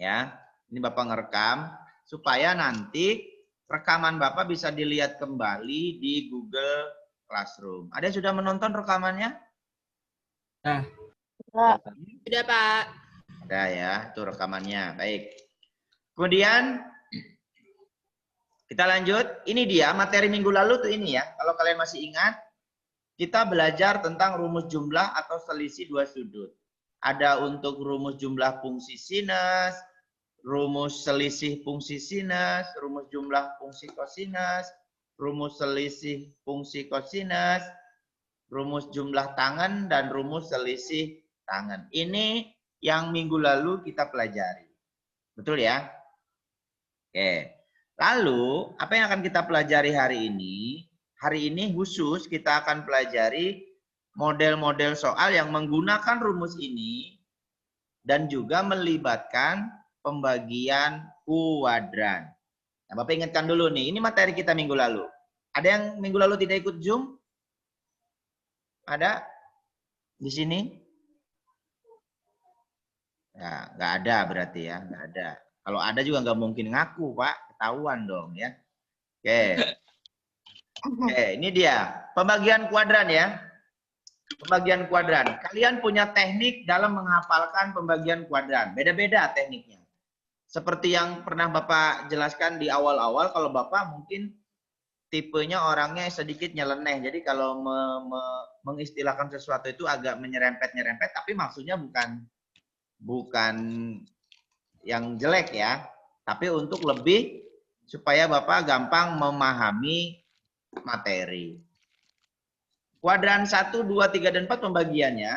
Ya, ini Bapak ngerekam supaya nanti rekaman Bapak bisa dilihat kembali di Google Classroom. Ada yang sudah menonton rekamannya? Nah, Sudah, Pak. Ada ya, itu rekamannya. Baik. Kemudian kita lanjut. Ini dia materi minggu lalu tuh ini ya. Kalau kalian masih ingat, kita belajar tentang rumus jumlah atau selisih dua sudut. Ada untuk rumus jumlah fungsi sinus, rumus selisih fungsi sinus, rumus jumlah fungsi kosinus, rumus selisih fungsi kosinus, rumus jumlah tangen, dan rumus selisih tangen. Ini yang minggu lalu kita pelajari. Betul ya? Oke. Lalu, apa yang akan kita pelajari hari ini? Hari ini khusus kita akan pelajari model-model soal yang menggunakan rumus ini dan juga melibatkan pembagian kuadran. Nah, Bapak ingatkan dulu nih, ini materi kita minggu lalu. Ada yang minggu lalu tidak ikut Zoom? Ada? Di sini? Ya, nggak ada berarti ya, nggak ada. Kalau ada juga nggak mungkin ngaku, Pak. Ketahuan dong ya. Oke. Oke, ini dia. Pembagian kuadran ya. Pembagian kuadran. Kalian punya teknik dalam menghafalkan pembagian kuadran. Beda-beda tekniknya. Seperti yang pernah Bapak jelaskan di awal-awal, kalau Bapak mungkin tipenya orangnya sedikit nyeleneh. Jadi kalau mengistilahkan sesuatu itu agak menyerempet-nyerempet, tapi maksudnya bukan yang jelek ya. Tapi untuk lebih supaya Bapak gampang memahami materi. Kuadran 1, 2, 3, dan 4 pembagiannya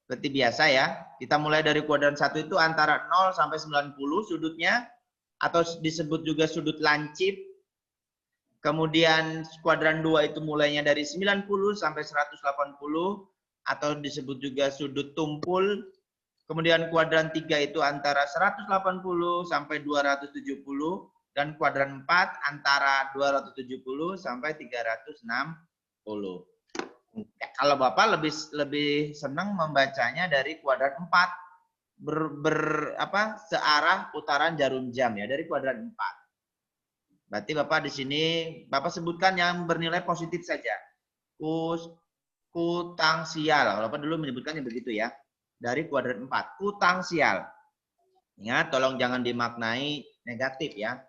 seperti biasa ya. Kita mulai dari kuadran 1 itu antara 0 sampai 90 sudutnya, atau disebut juga sudut lancip. Kemudian kuadran 2 itu mulainya dari 90 sampai 180, atau disebut juga sudut tumpul. Kemudian kuadran 3 itu antara 180 sampai 270, dan kuadran 4 antara 270 sampai 360. Kalau Bapak lebih senang membacanya dari kuadran 4 searah putaran jarum jam ya, dari kuadran 4. Berarti Bapak di sini Bapak sebutkan yang bernilai positif saja. Kutangsial. Kalau Bapak dulu menyebutkannya begitu ya. Dari kuadran 4, kutangsial. Ingat, tolong jangan dimaknai negatif ya.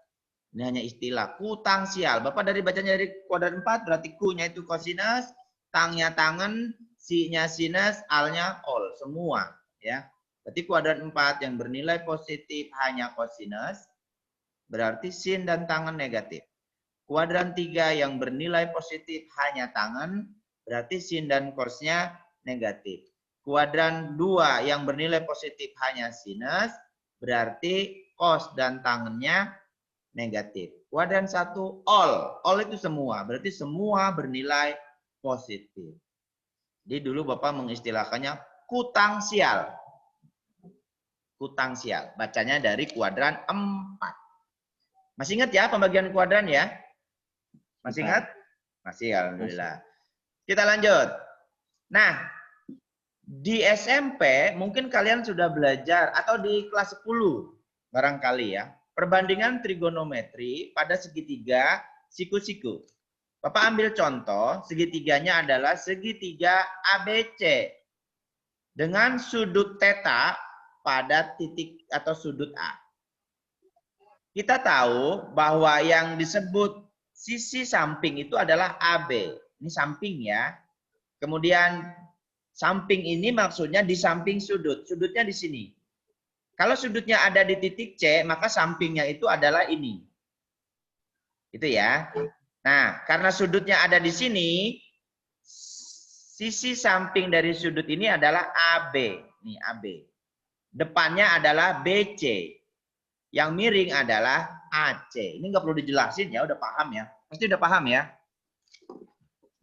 Ini hanya istilah kutangsial. Bapak bacanya dari kuadran 4 berarti ku-nya itu kosinus, tangnya tangen, si-nya sinus, al-nya ol, semua ya. Berarti kuadran 4 yang bernilai positif hanya kosinus, berarti sin dan tangen negatif. Kuadran 3 yang bernilai positif hanya tangen, berarti sin dan cos-nya negatif. Kuadran 2 yang bernilai positif hanya sinus, berarti cos dan tangennya negatif. Kuadran 1 all itu semua, berarti semua bernilai positif. Jadi dulu Bapak mengistilahkannya kutangsial. Kutangsial, bacanya dari kuadran 4. Masih ingat ya pembagian kuadran ya? Masih ingat? Masih, alhamdulillah. Kita lanjut. Nah, di SMP mungkin kalian sudah belajar, atau di kelas 10 barangkali ya, perbandingan trigonometri pada segitiga siku-siku. Bapak ambil contoh, segitiganya adalah segitiga ABC dengan sudut theta pada titik atau sudut A. Kita tahu bahwa yang disebut sisi samping itu adalah AB. Ini samping ya. Kemudian samping ini maksudnya di samping sudut. Sudutnya di sini. Kalau sudutnya ada di titik C, maka sampingnya itu adalah ini. Itu ya. Nah, karena sudutnya ada di sini, sisi samping dari sudut ini adalah AB. Nih, AB. Depannya adalah BC. Yang miring adalah AC. Ini nggak perlu dijelasin ya, udah paham ya. Pasti udah paham ya.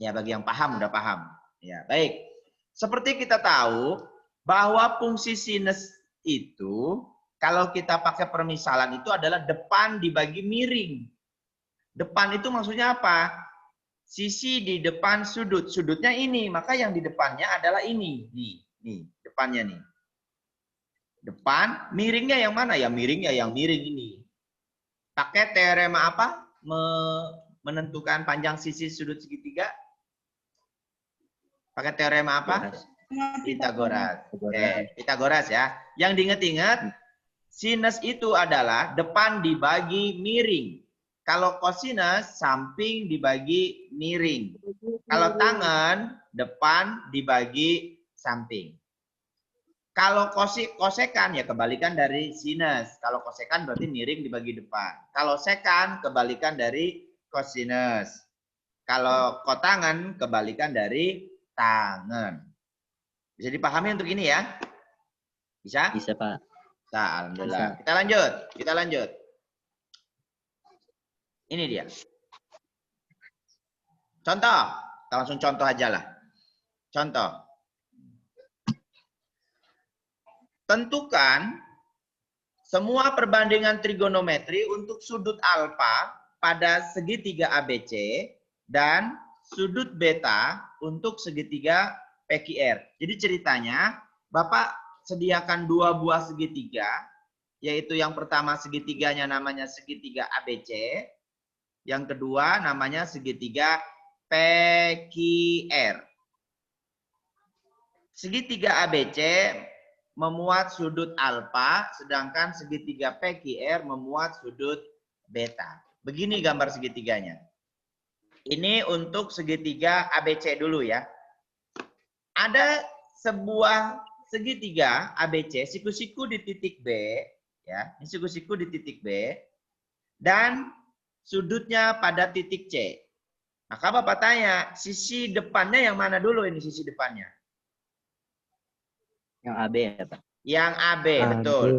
Ya, bagi yang paham, udah paham. Ya, baik. Seperti kita tahu bahwa fungsi sinus itu, kalau kita pakai permisalan itu adalah depan dibagi miring. Depan itu maksudnya apa? Sisi di depan sudut. Sudutnya ini, maka yang di depannya adalah ini. Nih, depannya nih. Depan, miringnya yang mana? Ya miringnya yang miring ini. Pakai teorema apa? Menentukan panjang sisi sudut segitiga. Pakai teorema apa? Pitagoras. Oke, Pitagoras ya. Yang diingat-ingat, sinus itu adalah depan dibagi miring. Kalau kosinus, samping dibagi miring. Kalau tangan, depan dibagi samping. Kalau kosekan, ya kebalikan dari sinus. Kalau kosekan berarti miring dibagi depan. Kalau sekan, kebalikan dari kosinus. Kalau kotangan, kebalikan dari tangan. Bisa dipahami untuk ini ya? Bisa? Bisa, Pak. Nah, alhamdulillah. Bisa. Kita lanjut. Ini dia. Contoh. Kita langsung contoh aja lah. Contoh. Tentukan semua perbandingan trigonometri untuk sudut alfa pada segitiga ABC dan sudut beta untuk segitiga PQR. Jadi ceritanya, Bapak sediakan 2 buah segitiga, yaitu yang pertama segitiganya namanya segitiga ABC, yang kedua namanya segitiga PQR. Segitiga ABC memuat sudut alfa, sedangkan segitiga PQR memuat sudut beta. Begini gambar segitiganya. Ini untuk segitiga ABC dulu ya. Ada sebuah segitiga ABC, siku-siku di titik B, ya, ini siku-siku di titik B, dan sudutnya pada titik C. Maka Bapak tanya, sisi depannya yang mana dulu ini sisi depannya? Yang AB ya, Pak? Yang AB, betul.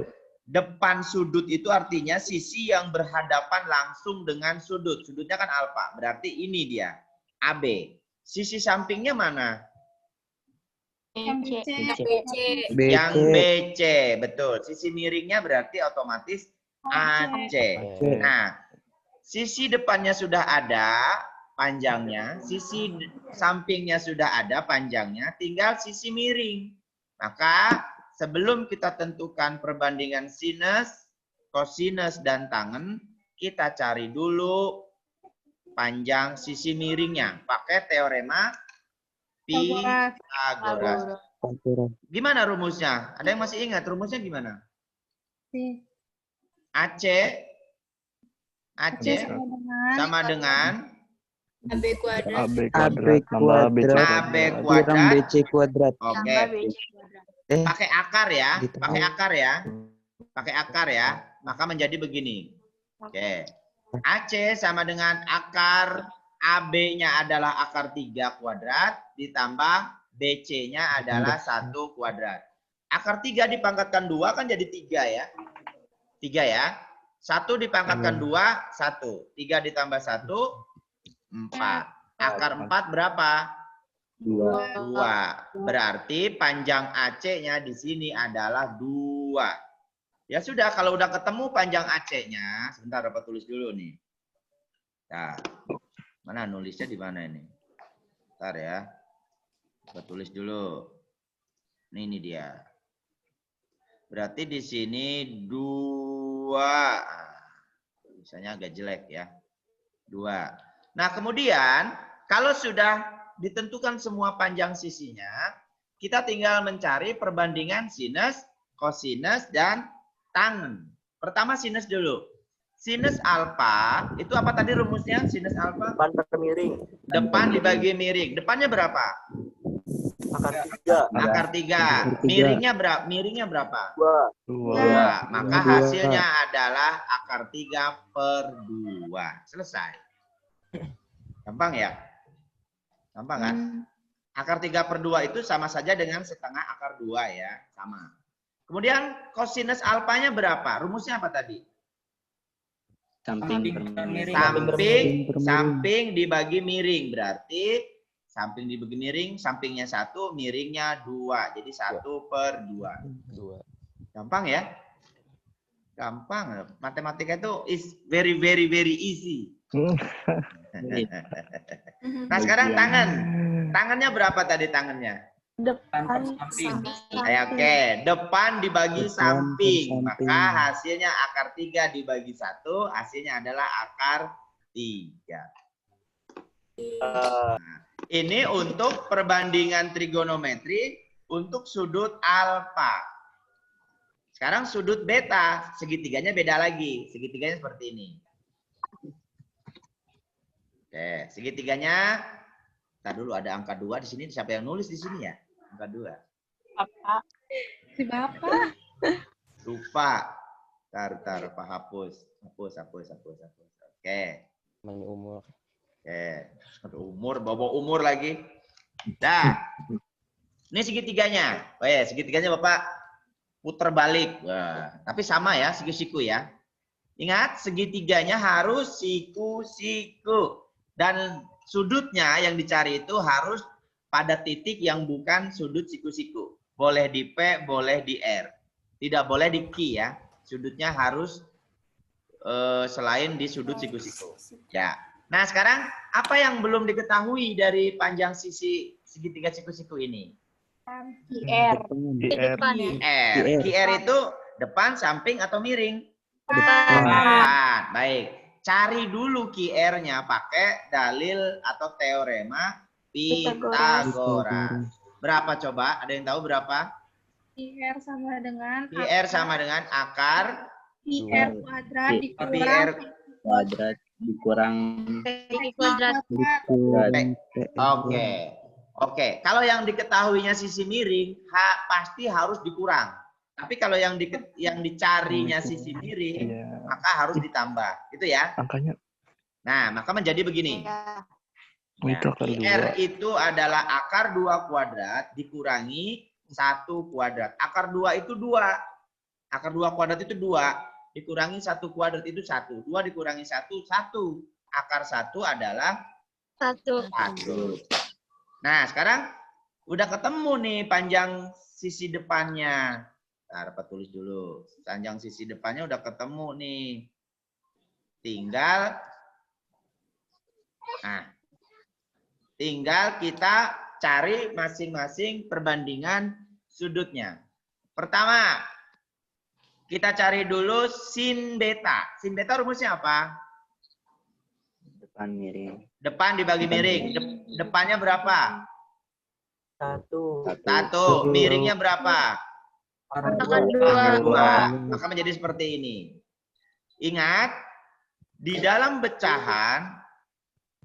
Depan sudut itu artinya sisi yang berhadapan langsung dengan sudut. Sudutnya kan alfa, berarti ini dia, AB. Sisi sampingnya mana? Yang BC. Yang BC, betul. Sisi miringnya berarti otomatis AC. Nah, sisi depannya sudah ada panjangnya, sisi sampingnya sudah ada panjangnya, tinggal sisi miring. Maka sebelum kita tentukan perbandingan sinus, kosinus, dan tangen, kita cari dulu panjang sisi miringnya. Pakai teorema Pitagoras. Gimana rumusnya? Ada yang masih ingat rumusnya gimana? AC sama dengan AB kuadrat. AB kuadrat AB kuadrat. BC kuadrat. Oke. Pakai akar ya. Pakai akar ya. Pakai akar ya. Maka menjadi begini. Oke. AC sama dengan akar AB-nya adalah akar 3 kuadrat ditambah BC-nya adalah 1 kuadrat. Akar 3 dipangkatkan 2 kan jadi 3 ya. 3 ya. 1 dipangkatkan 2, 1. 3 ditambah 1, 4. Akar 4 berapa? 2. Berarti panjang AC-nya di sini adalah 2. Ya sudah, kalau udah ketemu panjang AC-nya, sebentar Bapak tulis dulu nih. Nah, mana nulisnya di mana ini? Bentar ya. Bapak tulis dulu. Ini dia. Berarti di sini 2. Misalnya agak jelek ya. 2. Nah, kemudian kalau sudah ditentukan semua panjang sisinya, kita tinggal mencari perbandingan sinus, kosinus, dan tangen. Pertama sinus dulu. Sinus alfa, itu apa tadi rumusnya? Sinus alfa? Depan miring. Depan dibagi miring. Depannya berapa? Akar 3. Akar 3. Miringnya berapa? Miringnya berapa? 2. 2. Maka hasilnya adalah akar 3/2. Selesai. Gampang ya? Gampang kan? Akar 3/2 itu sama saja dengan setengah akar 2 ya. Sama. Kemudian kosinus alfanya berapa? Rumusnya apa tadi? Samping per miring. Samping dibagi miring. Berarti samping dibagi miring, sampingnya 1, miringnya 2. Jadi 1/2. Gampang ya? Gampang. Matematika itu is very easy. Nah, sekarang tangan. Tangannya berapa tadi tangannya? Depan samping. Oke, depan dibagi Depan samping. per Maka samping. hasilnya akar 3 dibagi 1, hasilnya adalah akar 3. Ini untuk perbandingan trigonometri untuk sudut alfa. Sekarang sudut beta, segitiganya beda lagi. Segitiganya seperti ini. Oke, segitiganya. Ntar dulu ada angka 2 di sini. Siapa yang nulis di sini ya? Angka 2. Bapak. Si Bapak. Lupa. Tar, Pak hapus. Hapus. Oke. Umur. Oke. Umur, bawa umur lagi. Dah. Ini segitiganya. Oh ya, segitiganya Bapak putar balik. Wah, tapi sama ya, siku-siku ya. Ingat, segitiganya harus siku-siku. Dan sudutnya yang dicari itu harus pada titik yang bukan sudut siku-siku. Boleh di P, boleh di R. Tidak boleh di Q ya. Sudutnya harus selain di sudut siku-siku. Ya. Nah, sekarang apa yang belum diketahui dari panjang sisi segitiga siku-siku ini? QR. Di R. Depan ya. QR. QR itu depan, samping, atau miring? Depan. Baik. Cari dulu QR-nya pakai dalil atau teorema Pythagoras. Berapa coba? Ada yang tahu berapa? QR sama dengan QR sama dengan akar QR kuadrat PR dikurang Kuadrat dikurang kuadrat. Oke. Kalau yang diketahuinya sisi miring, pasti harus dikurang. Tapi kalau yang dicarinya sisi miring, Iya. maka harus ditambah. Itu ya. Angkanya Nah, maka menjadi begini. itu akar QR 2. itu adalah akar 2 kuadrat dikurangi 1 kuadrat. Akar 2 itu 2. Akar 2 kuadrat itu 2. Dikurangi 1 kuadrat itu 1. 2 dikurangi 1, 1. Akar 1 adalah 1. 1. Nah, sekarang udah ketemu nih panjang sisi depannya. Nah, dapat tulis dulu. Panjang sisi depannya udah ketemu nih. Tinggal kita cari masing-masing perbandingan sudutnya. Pertama, kita cari dulu sin beta. Sin beta rumusnya apa? depan miring. Depan dibagi miring. Depannya berapa? 1. Miringnya berapa? Akar 2. Maka menjadi seperti ini. Ingat, di dalam pecahan,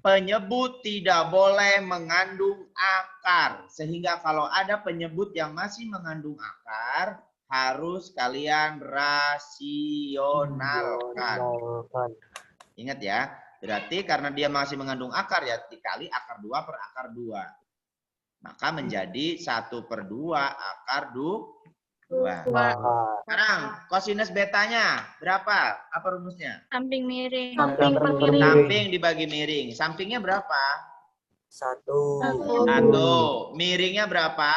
penyebut tidak boleh mengandung akar. Sehingga kalau ada penyebut yang masih mengandung akar, harus kalian rasionalkan. Ingat ya, berarti karena dia masih mengandung akar, ya dikali akar 2 per akar 2. Maka menjadi 1/2 akar 2. Sekarang kosinus betanya berapa? Apa rumusnya? Samping miring. Samping dibagi miring. Sampingnya berapa? 1. 1. Miringnya berapa?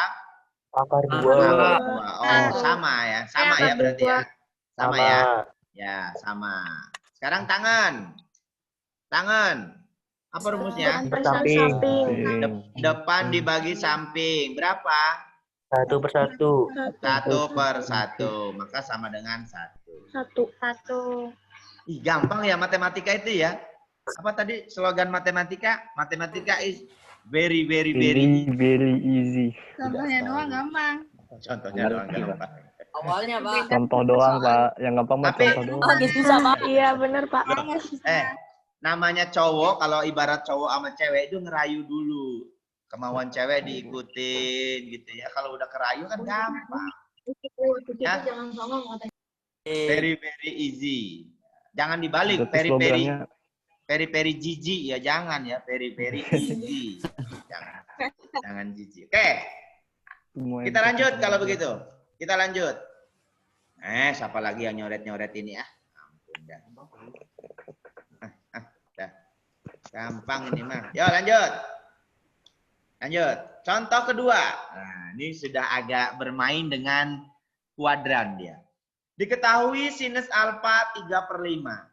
Akar 2. Oh, sama ya. Sama ya berarti ya. Sama ya. Ya, sama. Sekarang tangan. Apa rumusnya? Samping. Depan dibagi samping. Berapa? 1/1. 1/1. Maka sama dengan 1. 1. Ih, gampang ya matematika itu ya. Apa tadi slogan matematika? Matematika is very Easy. Contohnya doang gampang. Contohnya doang gampang. Awalnya, Pak. Contoh doang, Pak. Yang gampang mah Tapi- contoh doang. Oh, gitu susah, Pak. Iya bener Pak. Namanya cowok, kalau ibarat cowok sama cewek itu ngerayu dulu. Kemauan cewek diikutin gitu ya. Kalau udah kerayu kan gampang. Ya. Very easy. Jangan dibalik, Berarti slogannya very jijik ya, jangan ya, very easy. Jangan jijik. Oke, semua kita lanjut kalau begitu. Kita lanjut. Siapa lagi yang nyoret ini ya? Ampun dah. Dah. Gampang ini mah. Yo lanjut. Contoh kedua. Nah, ini sudah agak bermain dengan kuadran dia. Diketahui sinus alfa 3/5.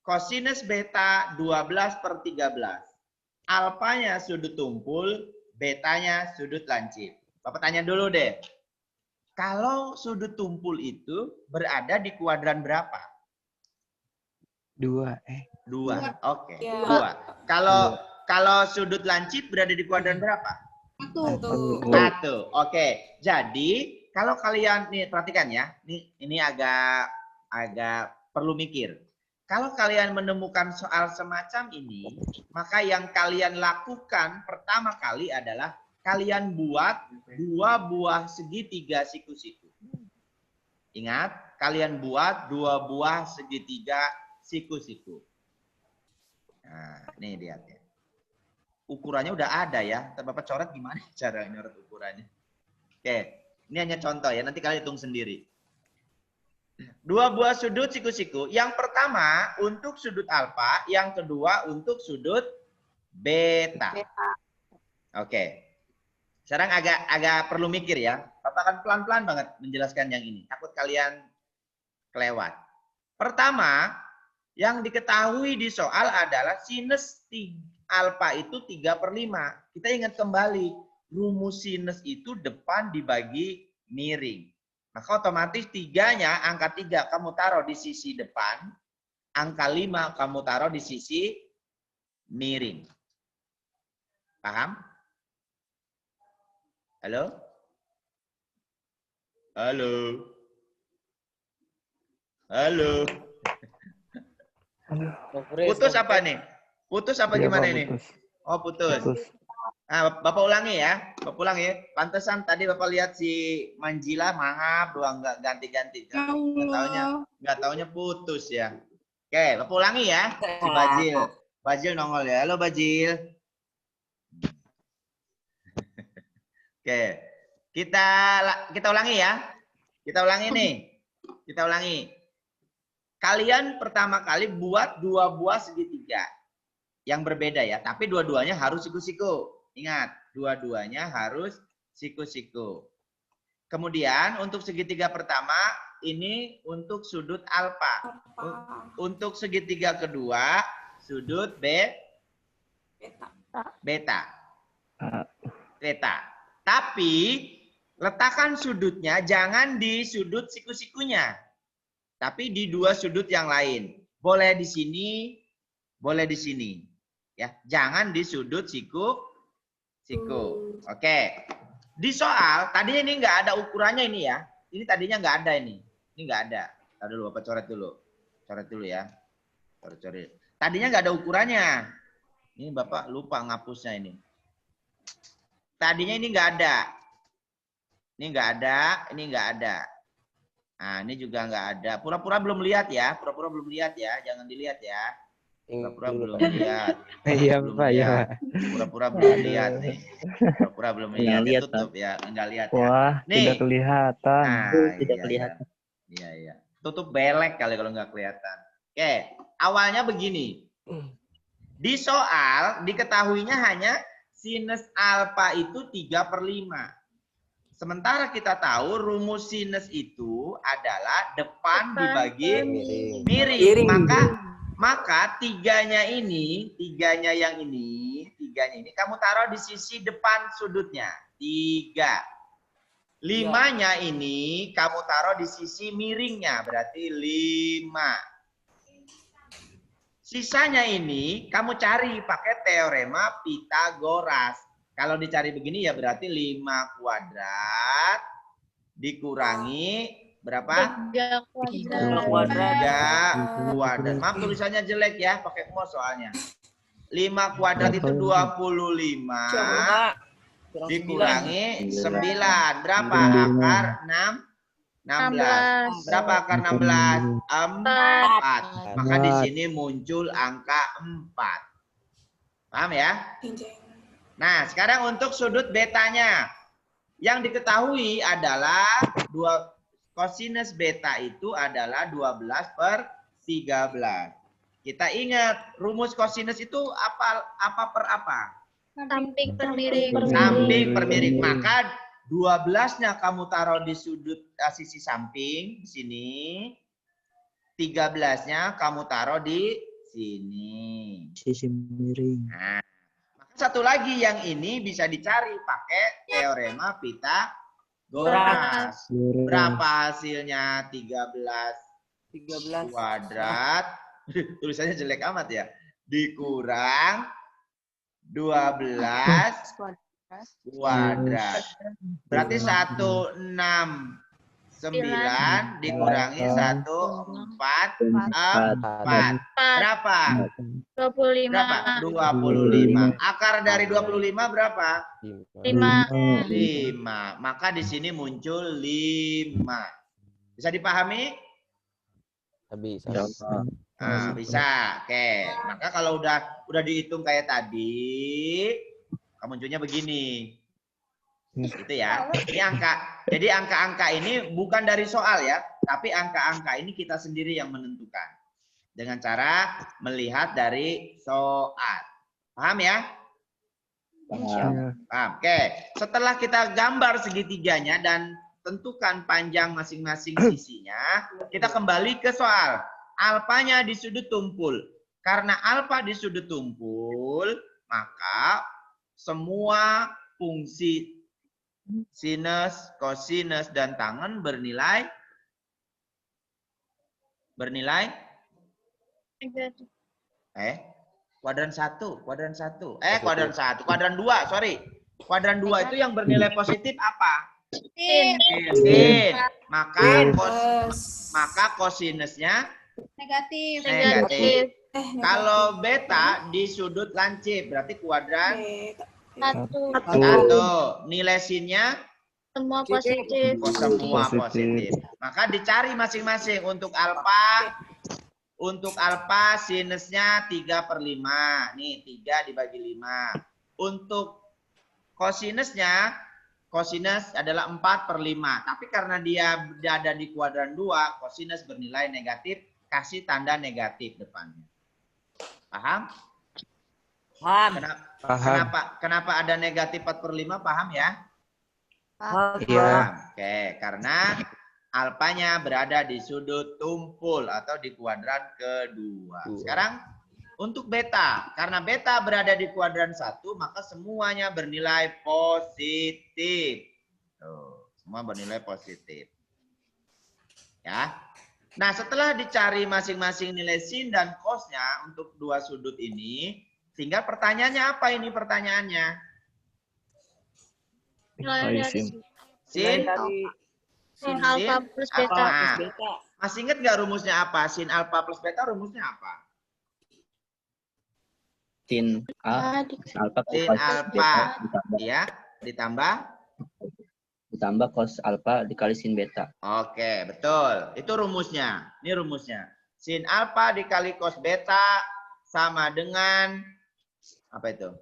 Kosinus beta 12/13. Alfanya sudut tumpul, betanya sudut lancip. Bapak tanya dulu deh. Kalau sudut tumpul itu berada di kuadran berapa? 2. 2. Oke, Ya. 2. Kalau sudut lancip berada di kuadran berapa? 1. 1. Oke. Jadi, kalau kalian nih perhatikan ya. Ini agak perlu mikir. Kalau kalian menemukan soal semacam ini, maka yang kalian lakukan pertama kali adalah kalian buat 2 buah segitiga siku-siku. Ingat, kalian buat 2 buah segitiga siku-siku. Nah, ini lihat ya. Ukurannya udah ada ya. Bapak coret gimana cara nyoret ukurannya? Oke, ini hanya contoh ya. Nanti kalian hitung sendiri. 2 buah sudut siku-siku. Yang pertama untuk sudut alfa, yang kedua untuk sudut beta. Oke. Sekarang agak perlu mikir ya. Bapak akan pelan-pelan banget menjelaskan yang ini. Takut kalian kelewat. Pertama, yang diketahui di soal adalah sinus alfa itu 3/5. Kita ingat kembali, rumus sinus itu depan dibagi miring. Maka otomatis 3-nya, angka 3 kamu taruh di sisi depan, angka 5 kamu taruh di sisi miring. Paham? Halo? Halo? Halo? Putus apa nih? Putus apa Iya, gimana Pak, ini? putus. Oh, putus. Putus. Nah, Bapak ulangi ya. Bapak ulangi. Pantesan tadi Bapak lihat si Manjila mangap doang, nggak ganti-ganti. Nggak taunya putus ya. Oke, Bapak ulangi ya. Si Bajil. Bajil nongol ya. Halo Bajil. Oke. Kita ulangi ya. Kita ulangi nih. Kita ulangi. Kalian pertama kali buat 2 buah segitiga yang berbeda ya, tapi dua-duanya harus siku-siku. Ingat, dua-duanya harus siku-siku. Kemudian untuk segitiga pertama ini untuk sudut alfa. Untuk segitiga kedua sudut beta. Beta. Tapi letakkan sudutnya jangan di sudut siku-sikunya. Tapi di 2 sudut yang lain. Boleh di sini, boleh di sini. Ya, jangan di sudut siku. Oke. Di soal, tadinya ini nggak ada ukurannya ini ya. Ini tadinya nggak ada ini. Ini nggak ada. Tadi dulu, Bapak coret dulu. Coret dulu ya. Coret. Tadinya nggak ada ukurannya. Ini Bapak lupa ngapusnya ini. Tadinya ini nggak ada. Ini nggak ada, ini nggak ada. Nah, ini juga nggak ada. Pura-pura belum lihat ya. Pura-pura belum lihat ya. Jangan dilihat ya. Pura-pura belum lihat. Iya, Pak, ya. Pura-pura belum lihat nih. Pura-pura belum lihat. Ya, tutup ya. Enggak lihat ya. Wah, Nih. tidak kelihatan. Nah, Tidak iya, kelihatan. Iya. Tutup belek kali kalau nggak kelihatan. Oke. Awalnya begini. Di soal diketahuinya hanya sinus alfa itu 3/5. Sementara kita tahu rumus sinus itu adalah depan dibagi miring. Maka tiganya yang ini kamu taruh di sisi depan sudutnya. 3. 5-nya ini kamu taruh di sisi miringnya, berarti 5. Sisanya ini kamu cari pakai teorema Pitagoras. Kalau dicari begini ya berarti 5 kuadrat dikurangi berapa? 3 kuadrat. 3 kuadrat. Maaf tulisannya jelek ya, pakai mos soalnya. 5 kuadrat itu 25 Coba. dikurangi 9. Berapa? Akar 16. Berapa akar 16? 4. Maka di sini muncul angka 4. Paham ya? Nah, sekarang untuk sudut betanya. Yang diketahui adalah kosinus beta itu adalah 12/13. Kita ingat, rumus kosinus itu apa per apa? Samping per miring. Samping per miring. Maka 12-nya kamu taruh di sudut sisi samping di sini. 13-nya kamu taruh di sini. Sisi miring. Nah, maka satu lagi yang ini bisa dicari pakai teorema Pitagoras. Berapa hasilnya 13 kuadrat? Tulisannya jelek amat ya. Dikurang 12 kuadrat. Berarti 169 dikurangi 144. Berapa? 25. Berapa? 25. Akar dari 25 berapa? 5. 5. Maka di sini muncul 5. Bisa dipahami? Bisa. Nah, bisa. Oke. Maka kalau udah dihitung kayak tadi, munculnya begini. Itu ya. Ini angka. Jadi angka-angka ini bukan dari soal ya, tapi angka-angka ini kita sendiri yang menentukan dengan cara melihat dari soal. Paham ya? Paham. Paham. Oke. Setelah kita gambar segitiganya dan tentukan panjang masing-masing sisinya, kita kembali ke soal. Alfanya di sudut tumpul. Karena alfa di sudut tumpul, maka semua fungsi sinus, kosinus, dan tangen bernilai kuadran 1, kuadran 2, sorry. Kuadran 2 itu yang bernilai positif apa? Sin. Maka kosinusnya Negatif. Kalau beta di sudut lancip berarti kuadran 1. 1. Nilai sinnya Semua positif. semua positif. Maka dicari masing-masing untuk alfa. Untuk alfa sinusnya 3/5. Nih 3 dibagi 5. Untuk kosinusnya, kosinus adalah 4/5. Tapi karena dia berada di kuadran 2, kosinus bernilai negatif, kasih tanda negatif depannya. Paham? Paham. Kenapa ada negatif 4/5? Paham ya? Iya. Oke, karena alfanya berada di sudut tumpul atau di kuadran kedua. Sekarang untuk beta, karena beta berada di kuadran 1, maka semuanya bernilai positif. Tuh, semua bernilai positif. Ya. Nah, setelah dicari masing-masing nilai sin dan cosnya untuk dua sudut ini, tinggal pertanyaannya apa ini pertanyaannya? Sin Alfa plus beta. Nah, masih ingat nggak rumusnya apa? Sin alfa plus beta rumusnya apa? Sin A, alfa, Sin cos alfa, beta, ya, ditambah cos alfa dikali sin beta. Oke, betul. Itu rumusnya. Ini rumusnya. Sin alfa dikali cos beta sama dengan apa itu?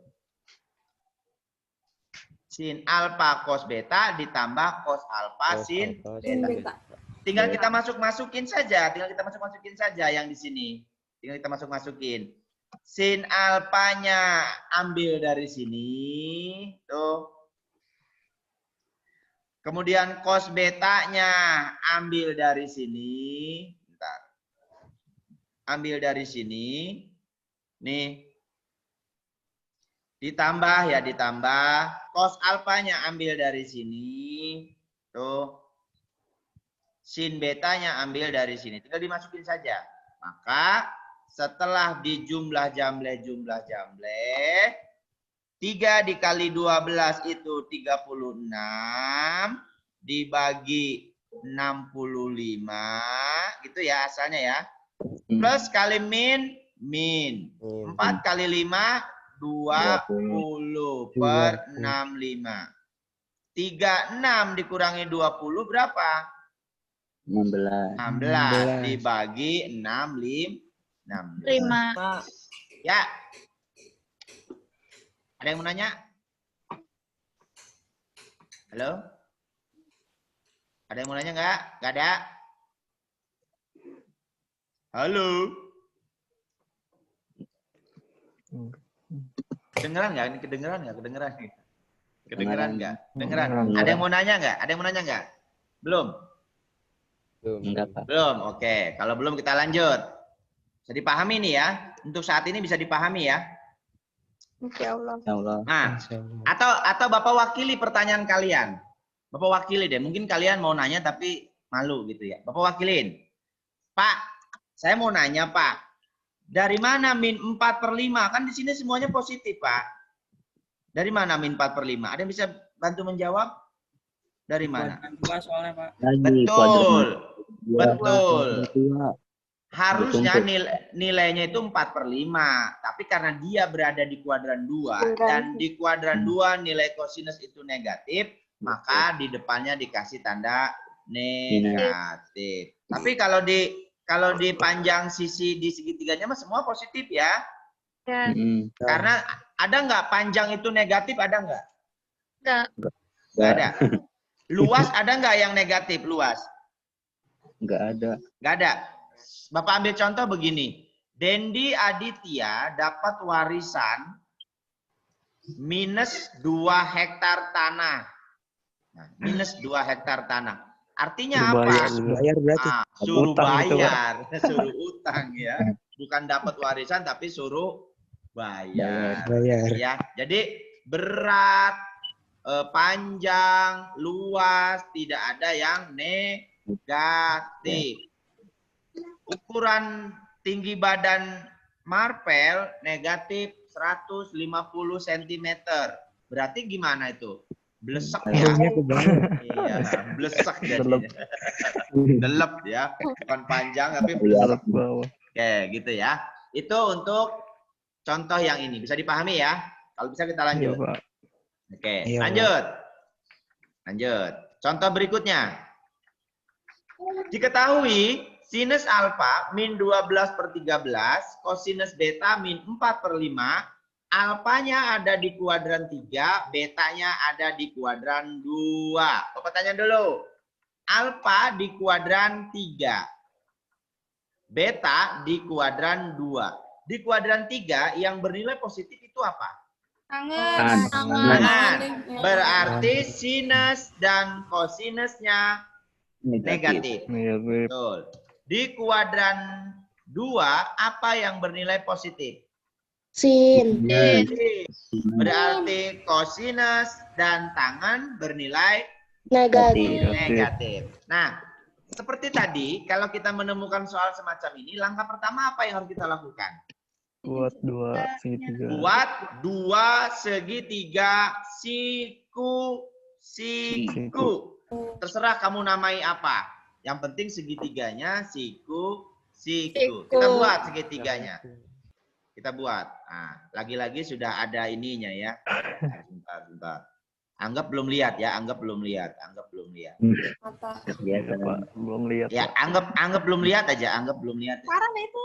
Sin alfa cos beta ditambah cos alfa sin beta. Tinggal kita masukin saja. Tinggal kita masukin saja yang di sini. Tinggal kita masukin. Sin alfanya ambil dari sini. Tuh. Kemudian cos betanya ambil dari sini. Bentar. Ambil dari sini. Nih. Ditambah. Cos alfanya ambil dari sini. Tuh. Sin betanya ambil dari sini. Tinggal dimasukin saja. Maka setelah dijumlah jambleh 3 dikali 12 itu 36 dibagi 65 gitu ya asalnya ya. Plus kali min 4 kali 5 20 per 65. 36 dikurangi 20 berapa? 16 dibagi 65. 5. Ya. Ada yang mau nanya? Halo? Ada yang mau nanya nggak? Nggak ada? Halo? Kedengeran nggak? Ini kedengeran nggak? Kedengeran nggak? Kedengeran. Ada yang mau nanya nggak? Ada yang mau nanya nggak? Belum? Enggak, Pak. Belum. Oke. Kalau belum kita lanjut. Bisa dipahami nih ya. Untuk saat ini bisa dipahami ya. Insya Allah. Ya Allah. Nah, atau Bapak wakili pertanyaan kalian. Bapak wakili deh. Mungkin kalian mau nanya tapi malu gitu ya. Bapak wakilin. Pak, saya mau nanya Pak. Dari mana min 4/5? Kan di sini semuanya positif Pak. Dari mana min 4/5? Ada yang bisa bantu menjawab? Dari mana? Dua soalnya Pak. Betul. Betul. Dua. Harusnya nilainya itu 4/5. Tapi karena dia berada di kuadran 2 dan di kuadran 2 nilai kosinus itu negatif, maka di depannya dikasih tanda negatif. Tapi kalau di panjang sisi di segitiganya mah semua positif ya. Ya. Karena ada nggak panjang itu negatif, ada nggak? Enggak. Nggak ada. Luas ada nggak yang negatif, luas? Nggak ada. Nggak ada. Bapak ambil contoh begini. Dendi Aditya dapat warisan minus 2 hektar tanah. Nah, minus 2 hektar tanah. Artinya apa? Bayar berarti. Suruh Utang gitu, Pak. bayar. Suruh utang ya. Bukan dapat warisan tapi suruh bayar. Bayar. Ya, jadi berat, panjang, luas, tidak ada yang negatif. Ukuran tinggi badan Marvel negatif 150 cm. Berarti gimana itu? Blesek ya? Iya, blesek jadinya. Delep ya. Bukan panjang tapi blesek. Oke, gitu ya. Itu untuk contoh yang ini. Bisa dipahami ya? Kalau bisa kita lanjut. Oke, Iya, lanjut. Lanjut. Contoh berikutnya. Diketahui sinus alfa min 12/13, kosinus beta min 4/5, alfanya ada di kuadran 3, betanya ada di kuadran 2. Bapak tanya dulu. Alfa di kuadran 3. Beta di kuadran 2. Di kuadran 3 yang bernilai positif itu apa? Tangan. Berarti sinus dan kosinusnya negatif. Betul. Di kuadran 2 apa yang bernilai positif? Sin. Berarti kosinus dan tangan bernilai negatif. Nah, seperti tadi, kalau kita menemukan soal semacam ini, langkah pertama apa yang harus kita lakukan? Buat 2 segitiga. Buat 2 segitiga siku. Terserah kamu namai apa. Yang penting segitiganya siku. Kita buat segitiganya. Kita buat. Nah, lagi-lagi sudah ada ininya ya. Bentar. Anggap belum lihat ya, anggap belum lihat. Biasa. Belum lihat. Ya, anggap belum lihat aja, anggap belum lihat. Parah itu.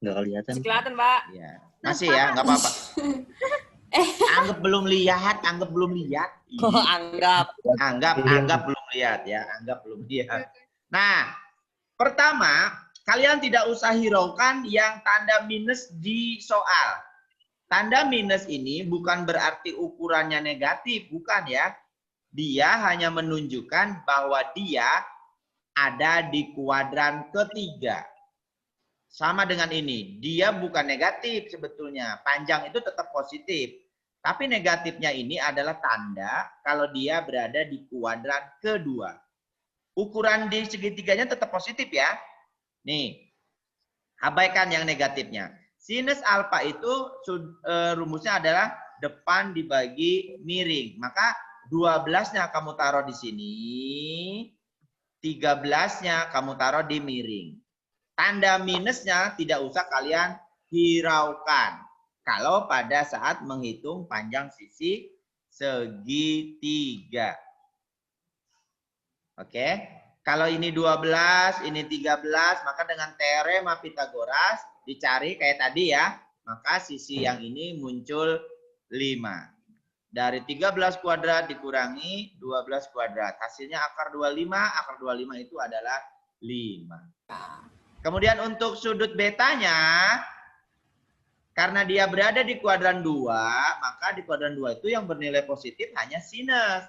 Nggak kelihatan. Masih kelihatan Pak. Ya. Masih ya, nggak apa-apa. Anggap belum lihat. Oh, anggap. Anggap belum lihat ya, anggap belum lihat. Nah, pertama, kalian tidak usah hiraukan yang tanda minus di soal. Tanda minus ini bukan berarti ukurannya negatif, bukan ya. Dia hanya menunjukkan bahwa dia ada di kuadran ketiga. Sama dengan ini, dia bukan negatif sebetulnya. Panjang itu tetap positif. Tapi negatifnya ini adalah tanda kalau dia berada di kuadran kedua. Ukuran di segitiganya tetap positif ya. Nih, abaikan yang negatifnya. Sinus alfa itu rumusnya adalah depan dibagi miring. Maka 12-nya kamu taruh di sini, 13-nya kamu taruh di miring. Tanda minusnya tidak usah kalian hiraukan. Kalau pada saat menghitung panjang sisi segitiga. Oke. Kalau ini 12, ini 13, maka dengan teorema Pitagoras dicari kayak tadi ya. Maka sisi yang ini muncul 5. Dari 13 kuadrat dikurangi 12 kuadrat. Hasilnya akar 25. Akar 25 itu adalah 5. Kemudian untuk sudut betanya, karena dia berada di kuadran 2, maka di kuadran 2 itu yang bernilai positif hanya sinus,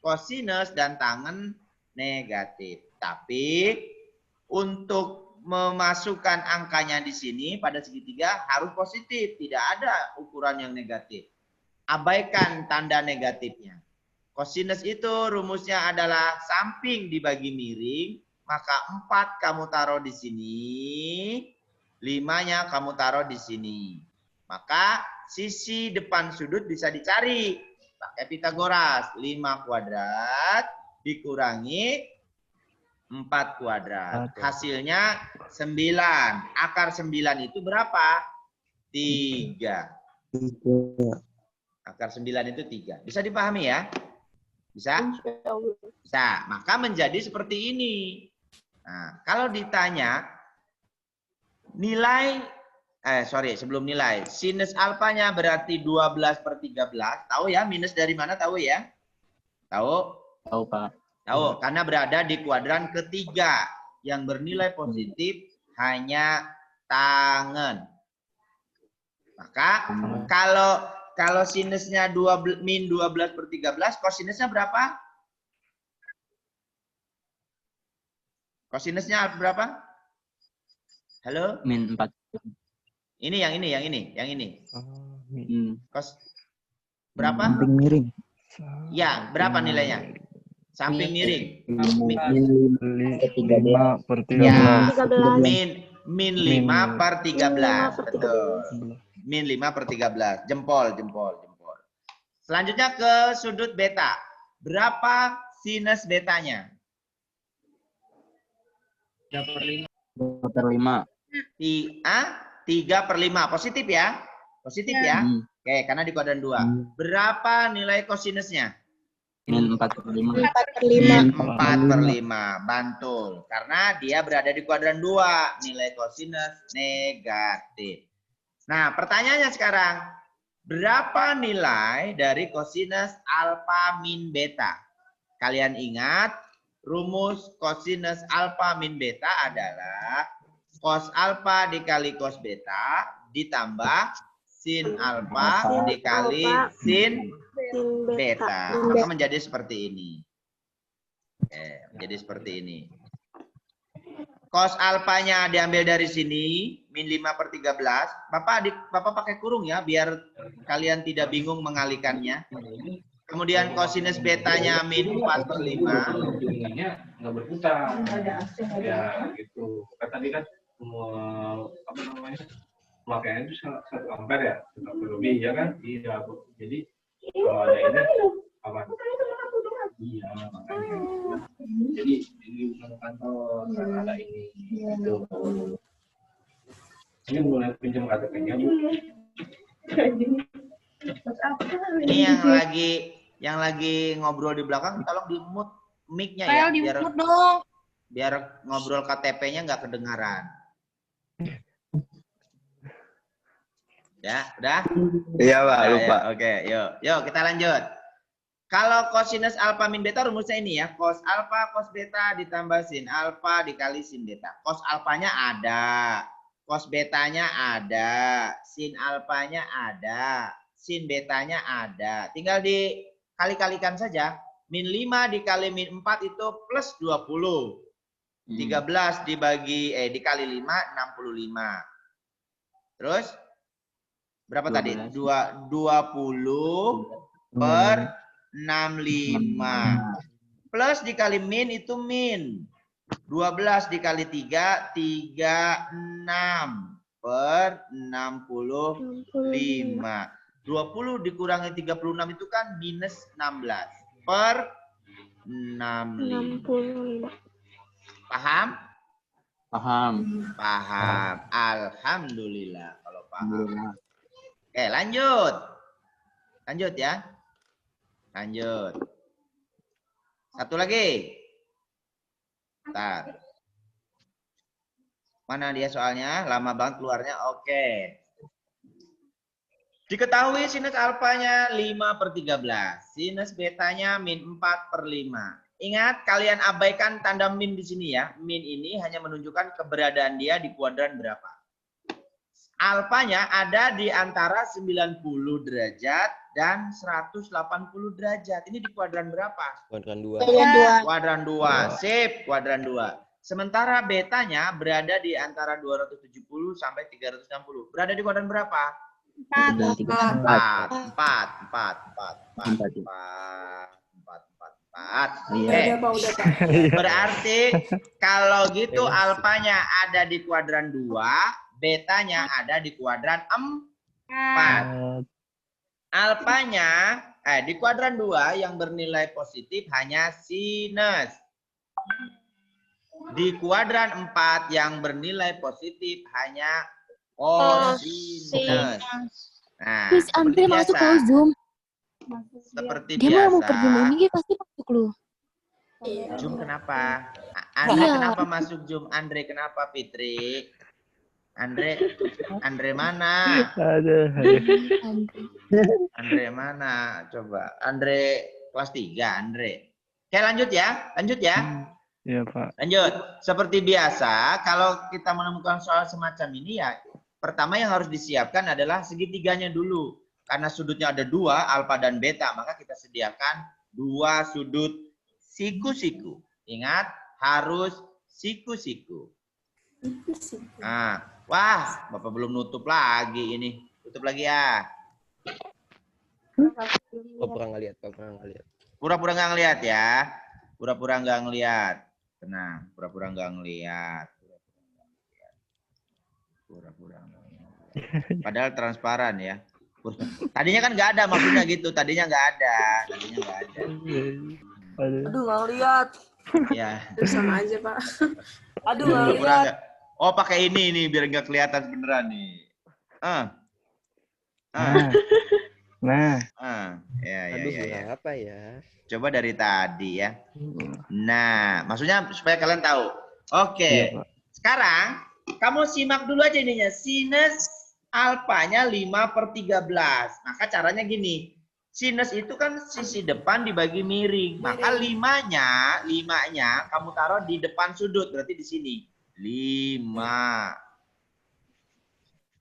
kosinus, dan tangen negatif. Tapi untuk memasukkan angkanya di sini pada segitiga harus positif, tidak ada ukuran yang negatif. Abaikan tanda negatifnya. Kosinus itu rumusnya adalah samping dibagi miring, maka 4 kamu taruh di sini, 5-nya kamu taruh di sini. Maka sisi depan sudut bisa dicari. Pakai Pitagoras, 5 kuadrat dikurangi 4 kuadrat. Hasilnya 9. Akar 9 itu berapa? 3. Akar 9 itu 3. Bisa dipahami ya? Bisa? Bisa. Maka menjadi seperti ini. Nah, kalau ditanya nilai, sebelum nilai, sinus alfanya berarti 12/13. Tahu ya minus dari mana? Tahu ya? Tahu? Tahu, Pak. Tahu, karena berada di kuadran ketiga. Yang bernilai positif hanya tangen. Maka kalau sinusnya min 12/13, kosinusnya berapa? Kosinusnya berapa? Halo? Min 4. Ini yang ini. Kos berapa? Samping miring. Ya, berapa nilainya? Samping miring. Lima per 13. Ya, 13. min 5/13. Betul. Min 5/13. Jempol. Selanjutnya ke sudut beta. Berapa sinus betanya? 3/5. 3/5. Positif ya? Positif ya? Oke, karena di kuadran 2. Berapa nilai kosinusnya? Min 4/5. 4/5. Bantul. Karena dia berada di kuadran 2. Nilai kosinus negatif. Nah, pertanyaannya sekarang. Berapa nilai dari kosinus alfa min beta? Kalian ingat, rumus kosinus alfa min beta adalah cos alfa dikali cos beta ditambah sin alfa dikali sin beta. Maka menjadi seperti ini. Menjadi seperti ini. Cos alfanya diambil dari sini, min 5/13. Bapak pakai kurung ya, biar kalian tidak bingung mengalikannya. Kemudian kosinus betanya min 4/5. Nggak berputar. Ya, gitu. Kan tadi kan apa namanya? Pemakaiannya itu 1 ampere ya, 1 ampere lebih ya kan? Iya, Bu. Jadi kalau ada ini apa? Iya, makanya. Jadi bukan kantor karena ada ini. Gitu. Ini mulai pinjam KTP-nya, Bu. Ini yang lagi ngobrol di belakang, tolong di mute mic-nya ya, biar ngobrol KTP-nya nggak kedengaran. Ya, udah? Iya, Pak, Udah, lupa. ya. Oke, yuk kita lanjut. Kalau kosinus alfa min beta rumusnya ini ya, cos alfa cos beta ditambah sin alfa dikali sin beta. Cos alfanya ada, cos betanya ada, sin alfanya ada, sin betanya ada. Tinggal dikali-kalikan saja. Min 5 dikali min 4 itu plus 20. 13 dikali 5, 65. Terus berapa 12. tadi? 20 per 65. Plus dikali min itu min. 12 dikali 3, 36 per 65. 20 dikurangi 36 itu kan minus 16 per 65. Paham? Paham. Paham. Alhamdulillah kalau paham. Alhamdulillah. Oke, lanjut. Lanjut ya. Lanjut. Satu lagi. Bentar. Mana dia soalnya? Lama banget keluarnya. Oke. Diketahui sinus alfanya 5/13. Sinus betanya min 4/5. Ingat, kalian abaikan tanda min di sini ya. Min ini hanya menunjukkan keberadaan dia di kuadran berapa. Alfanya ada di antara 90 derajat dan 180 derajat. Ini di kuadran berapa? Kuadran 2. Kuadran 2. Sip, kuadran 2. Sementara betanya berada di antara 270 sampai 360. Berada di kuadran berapa? 4. Iya. Berarti kalau gitu alfanya ada di kuadran 2, betanya ada di kuadran 4. Alfanya di kuadran 2 yang bernilai positif hanya sinus. Di kuadran 4 yang bernilai positif hanya kosinus. Nah, Miss Andre seperti masuk biasa. loh Zoom. Seperti Dia mau biasa. pergi ini dia pasti masuk loh. Zoom kenapa? Andre Iya. kenapa masuk Zoom? Andre kenapa, Fitri? Andre mana? Ada. Andre mana? Coba. Andre kelas 3, Andre. Oke, lanjut ya. Lanjut ya. Iya, Pak. Lanjut. Seperti biasa, kalau kita menemukan soal semacam ini ya, pertama yang harus disiapkan adalah segitiganya dulu. Karena sudutnya ada 2, alfa dan beta, maka kita sediakan 2 sudut siku-siku. Ingat, harus siku-siku. Nah, wah, Bapak belum nutup lagi ini. Tutup lagi ya. Pura nggak lihat, pura nggak lihat. Pura-pura nggak ngeliat ya. Pura-pura nggak ngeliat. Tenang, pura-pura nggak ngeliat. Pura-pura nggak ngeliat. Padahal transparan ya. Tadinya kan nggak ada, maksudnya gitu. Tadinya nggak ada. Ada. Aduh, nggak lihat. Ya. Sama aja, Pak. Aduh, nggak Pura-pura lihat. nggak. Oh, pakai ini nih biar nggak kelihatan beneran nih. Nah, Ya. Aduh, apa ya? Coba dari tadi ya. Nah, maksudnya supaya kalian tahu. Oke. Iya, Pak. Sekarang kamu simak dulu aja ininya. Sinus alfanya 5/13. Maka caranya gini. Sinus itu kan sisi depan dibagi miring. Maka limanya kamu taruh di depan sudut. Berarti di sini. 5.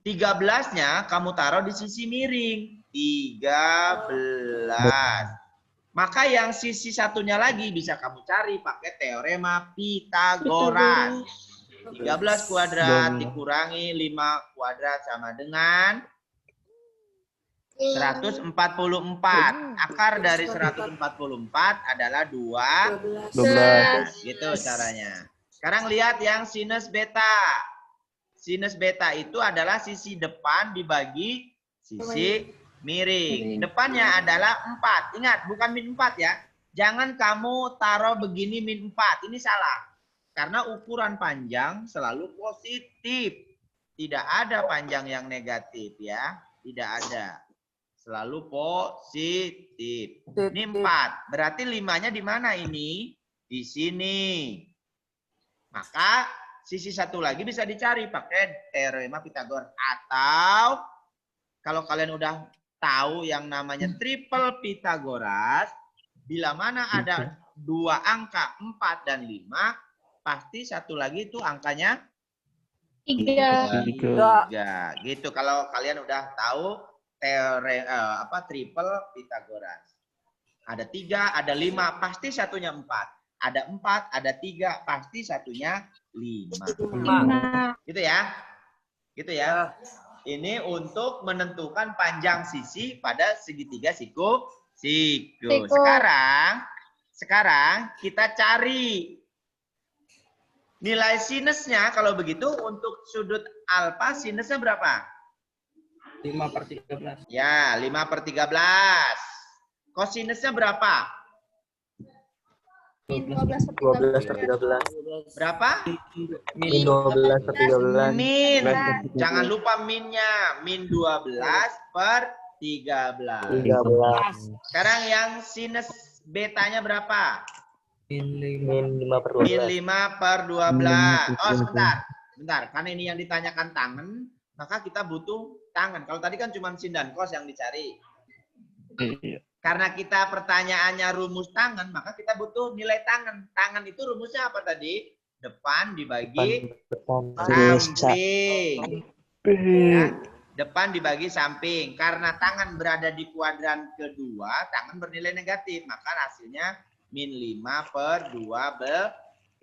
13-nya kamu taruh di sisi miring. 13. Maka yang sisi satunya lagi bisa kamu cari pakai teorema Pitagoras. 13 kuadrat dikurangi 5 kuadrat sama dengan 144. Akar dari 144 adalah 2. 12. Gitu caranya. Sekarang lihat yang sinus beta. Sinus beta itu adalah sisi depan dibagi sisi miring. Depannya adalah 4. Ingat, bukan min 4 ya. Jangan kamu taruh begini min 4. Ini salah. Karena ukuran panjang selalu positif. Tidak ada panjang yang negatif ya. Tidak ada. Selalu positif. Ini 4. Berarti 5-nya di mana ini? Di sini. Maka sisi satu lagi bisa dicari pakai teorema Pitagoras. Atau kalau kalian udah tahu yang namanya triple Pitagoras, bila mana ada 2 angka 4 dan 5, pasti satu lagi itu angkanya 3. 3. Gitu kalau kalian udah tahu triple Pitagoras. Ada 3, ada 5, pasti satunya 4. Ada 4, ada 3, pasti satunya 5. Gitu ya. Gitu ya. Ini untuk menentukan panjang sisi pada segitiga siku. Sekarang kita cari nilai sinusnya. Kalau begitu untuk sudut alfa sinusnya berapa? 5/13. Ya, 5/13. Kosinusnya berapa? 12/13. Berapa? Min 12/13. Min. Jangan lupa minnya. Min 12/13. 13. Sekarang yang sinus betanya berapa? Min Min 5/12. Min 5/12. Oh, sebentar. Karena ini yang ditanyakan tangan, maka kita butuh tangan. Kalau tadi kan cuma sin dan cos yang dicari. Iya. Karena kita pertanyaannya rumus tangan, maka kita butuh nilai tangan. Tangan itu rumusnya apa tadi? Depan dibagi samping. Ya, depan dibagi samping. Karena tangan berada di kuadran kedua, tangan bernilai negatif. Maka hasilnya min 5/12.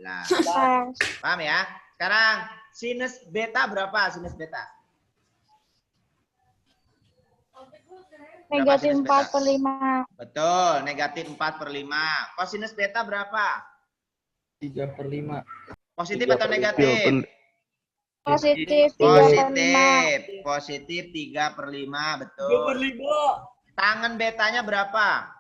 Nah, Pas. paham ya? Sekarang sinus beta berapa? Sinus beta? Negatif sinus 4 per beta? 5. Betul, negatif 4/5. Kosinus beta berapa? 3/5. Positif atau negatif? Positif 3 per 5. Positif. Positif 3/5, betul. 2/5. Tangan betanya berapa?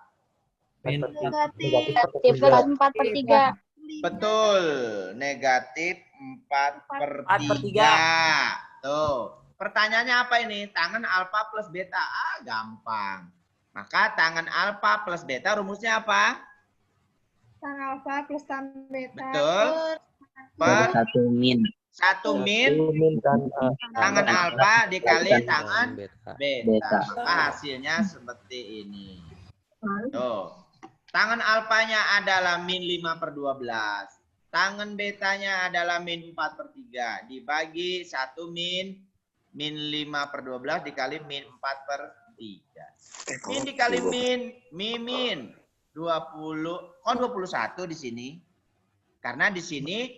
Negatif 4 per 3. Betul, negatif 4/3. Tuh, pertanyaannya apa ini? Tangan alfa plus beta. Gampang. Maka tangan alfa plus beta rumusnya apa? Tan alfa plus tan beta. Betul. Dari Per 1 min. 1 min tangan alfa dikali tangan beta. Maka hasilnya seperti ini. Tuh. Tangan alfanya adalah min 5/12. Tangan betanya adalah min 4/3. Dibagi 1 min 5/12 dikali min 4/3. Min dikali min 20. Kok 21 di sini? Karena di sini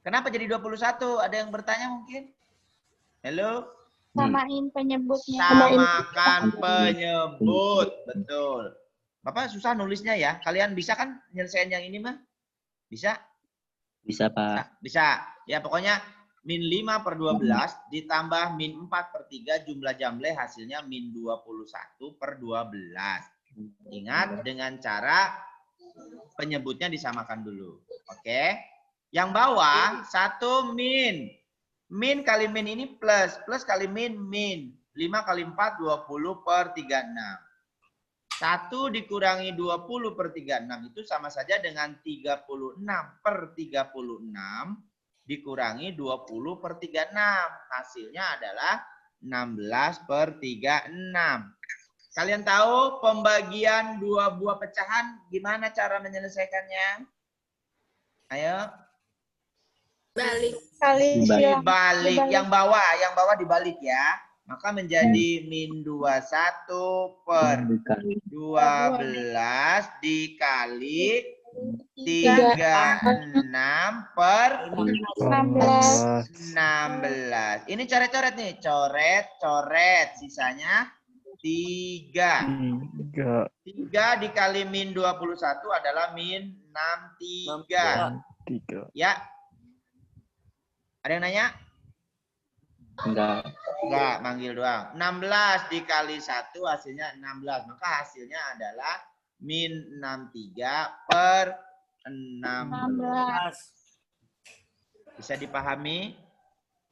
kenapa jadi 21? Ada yang bertanya mungkin? Halo? Samain penyebutnya. Samakan penyebut. Betul. Bapak susah nulisnya ya. Kalian bisa kan nyelesain yang ini mah? Bisa? Bisa, Pak. Bisa. Ya pokoknya min 5/12 ditambah min 4/3 jumlah jamble hasilnya min 21/12. Ingat dengan cara penyebutnya disamakan dulu. Oke. Yang bawah 1 min. Min kali min ini plus. Plus kali min min. 5 kali 4 20/36. 1 dikurangi 20/36 itu sama saja dengan 36/36 dikurangi 20/36. Hasilnya adalah 16/36. Kalian tahu pembagian dua buah pecahan gimana cara menyelesaikannya? Ayo. Kali silang. Dibalik. Yang bawah dibalik ya. Maka menjadi min 21/12 dikali 36/16. Ini coret-coret nih. Coret. Sisanya 3. 3 dikali min 21 adalah min 63. Ya. Ada yang nanya? Enggak. Enggak, manggil doang. 16 dikali 1 hasilnya 16. Maka hasilnya adalah min 63/16. Bisa dipahami?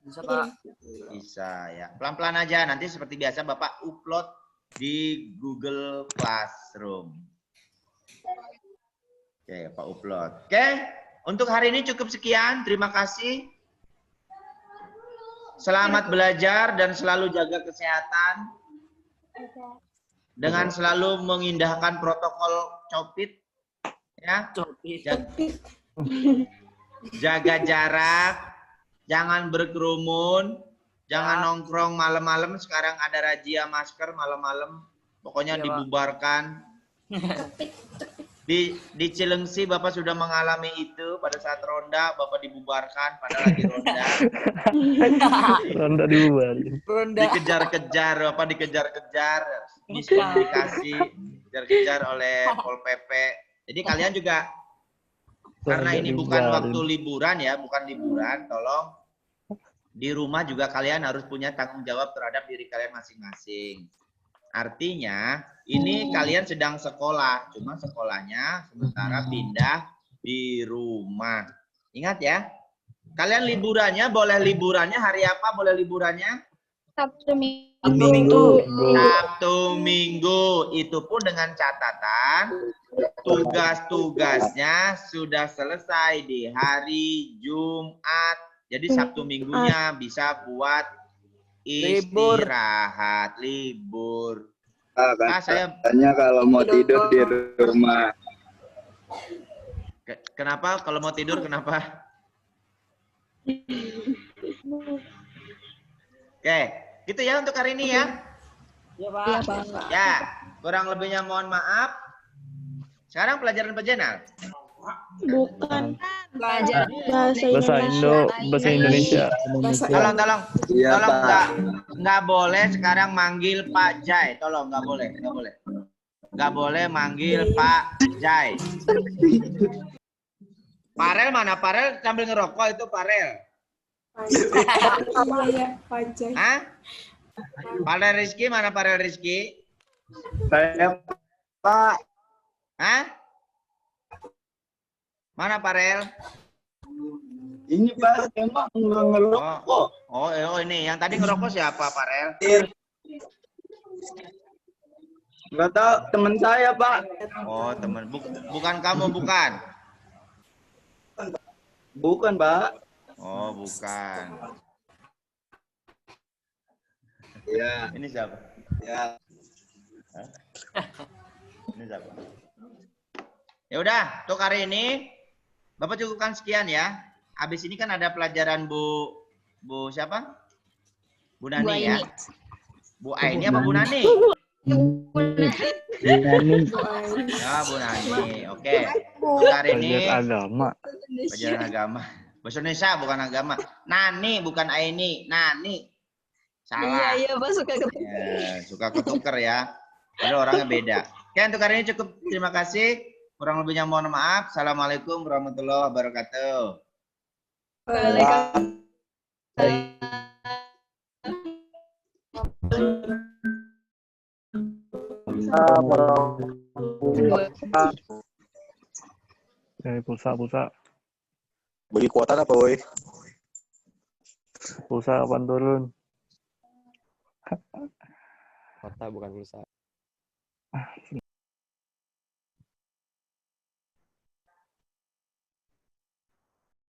Bisa, Pak. Bisa ya. Pelan-pelan aja. Nanti seperti biasa Bapak upload di Google Classroom. Oke, Pak upload. Oke, untuk hari ini cukup sekian. Terima kasih. Selamat belajar dan selalu jaga kesehatan dengan selalu mengindahkan protokol COVID ya. Jaga jarak, jangan berkerumun, jangan nongkrong malam-malam. Sekarang ada razia masker malam-malam, pokoknya dibubarkan. Di Cilengsi Bapak sudah mengalami itu pada saat ronda, Bapak dibubarkan padahal lagi ronda. Ronda dibubarin. Dikejar-kejar, Bapak dikejar-kejar, miskomunikasi, dikejar-kejar oleh Pol PP. Jadi kalian juga karena ini bukan waktu liburan ya, bukan liburan, tolong di rumah juga kalian harus punya tanggung jawab terhadap diri kalian masing-masing. Artinya ini kalian sedang sekolah, cuma sekolahnya sementara pindah di rumah. Ingat ya, kalian liburannya boleh liburannya hari apa? Boleh liburannya? Sabtu Minggu. Sabtu Minggu. Itu pun dengan catatan tugas-tugasnya sudah selesai di hari Jumat. Jadi Sabtu Minggunya bisa buat istirahat, libur. Katanya kalau mau tidur di rumah. Kenapa? Kalau mau tidur kenapa? Oke, gitu ya untuk hari ini ya. Ya, Pak. Ya, kurang lebihnya mohon maaf. Sekarang pelajaran Bukan. Pelajaran Bahasa Indonesia. Tolong. Iya, Tolong Pak. nggak boleh sekarang manggil Pak Jai. Tolong nggak boleh. Nggak boleh manggil Pak Jai. Farel mana? Farel sambil ngerokok itu Farel. Iya, Pak Jai. Hah? Farel Rizky mana Farel Rizky? Saya Pak. Hah? Mana Farel? Ini Pak, emang nggak ngerokok. Oh, ini yang tadi ngerokok siapa Farel? Nggak tahu, teman saya Pak. Oh, teman. Bukan kamu, bukan? Bukan Pak. Oh, bukan. Iya. Ini siapa? Ya. Hah? Ini siapa? Ya udah, untuk hari ini Bapak cukupkan sekian ya. Habis ini kan ada pelajaran Bu siapa? Bu Nani Bu ya. Aini. Bu Aini apa Bu Nani? Ya, Bu Nani. Oke. Untuk hari ini Pelajaran agama. pelajaran agama. Bahasa Indonesia bukan agama. Nani bukan Aini. Nani. Salah. Iya, Pak, suka ketukar. Ya, suka ketuker ya. Padahal orangnya beda. Oke, untuk hari ini cukup. Terima kasih. Kurang lebihnya mohon maaf. Assalamualaikum warahmatullahi wabarakatuh. Pulsa. Beli kuota apa, Boy? Pulsa kapan turun? Kota bukan pulsa.